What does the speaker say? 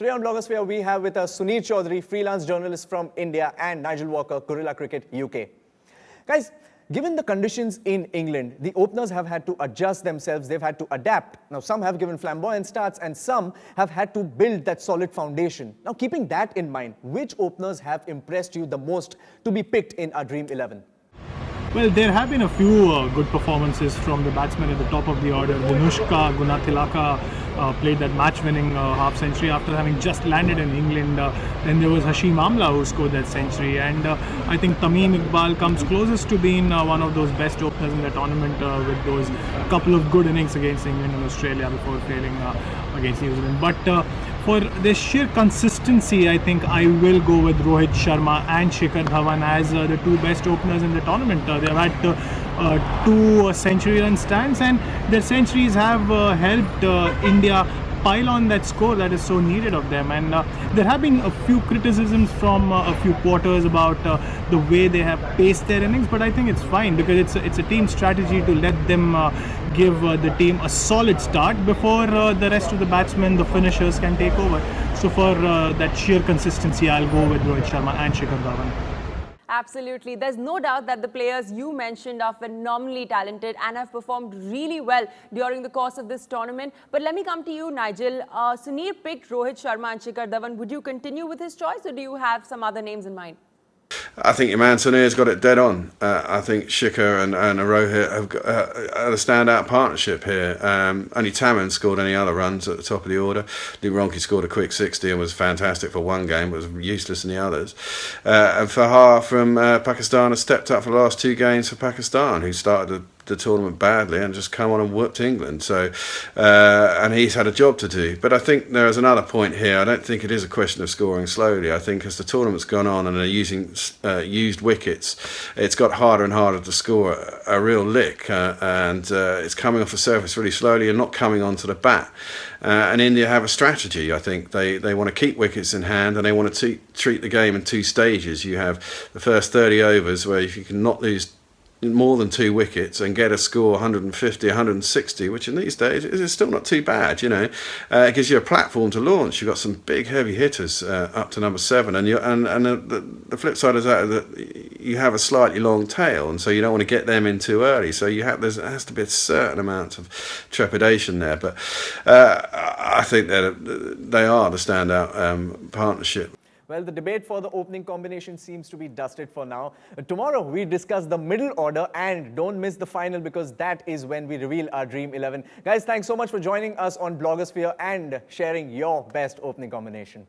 Today on Blogosphere, we have with us Sunir Chaudhary, freelance journalist from India, and Nigel Walker, Gorilla Cricket UK. Guys, given the conditions in England, the openers have had to adjust themselves, they've had to adapt. Now, some have given flamboyant starts and some have had to build that solid foundation. Now, keeping that in mind, which openers have impressed you the most to be picked in our Dream 11? Well, there have been a few good performances from the batsmen at the top of the order. Dinushka Gunathilaka played that match-winning half-century after having just landed in England. Then there was Hashim Amla who scored that century, and I think Tamim Iqbal comes closest to being one of those best openers in the tournament with those couple of good innings against England and Australia before failing against New Zealand. But for the sheer consistency, I think I will go with Rohit Sharma and Shikhar Dhawan as the two best openers in the tournament. They've had two century-run stands, and their centuries have helped India pile on that score that is so needed of them. And there have been a few criticisms from a few quarters about the way they have paced their innings, but I think it's fine because it's a team strategy to let them give the team a solid start before the rest of the batsmen, the finishers, can take over. So for that sheer consistency, I'll go with Rohit Sharma and Shikhar Dhawan. Absolutely. There's no doubt that the players you mentioned are phenomenally talented and have performed really well during the course of this tournament. But let me come to you, Nigel. Sunir picked Rohit Sharma and Shikhar Dhawan. Would you continue with his choice, or do you have some other names in mind? I think your man Sunir's got it dead on. I think Shikhar and Rohit have got a standout partnership here. Only Tamim scored any other runs at the top of the order. Luke Ronchi scored a quick 60 and was fantastic for one game, but was useless in the others. And Fahar from Pakistan has stepped up for the last two games for Pakistan, who started the tournament badly and just come on and whooped England. So, and he's had a job to do. But I think there is another point here. I don't think it is a question of scoring slowly. I think as the tournament's gone on and they're using used wickets, it's got harder and harder to score a real lick, and it's coming off the surface really slowly and not coming onto the bat. And India have a strategy. I think they want to keep wickets in hand, and they want to treat the game in two stages. You have the first 30 overs where if you can not lose more than 2 wickets and get a score 150, 160, which in these days is still not too bad, you know. It gives you a platform to launch. You've got some big heavy hitters up to number 7, and the flip side is that you have a slightly long tail, and so you don't want to get them in too early. So there has to be a certain amount of trepidation there. But I think that they are the standout partnership. Well, the debate for the opening combination seems to be dusted for now. Tomorrow, we discuss the middle order, and don't miss the final because that is when we reveal our Dream 11. Guys, thanks so much for joining us on Blogosphere and sharing your best opening combination.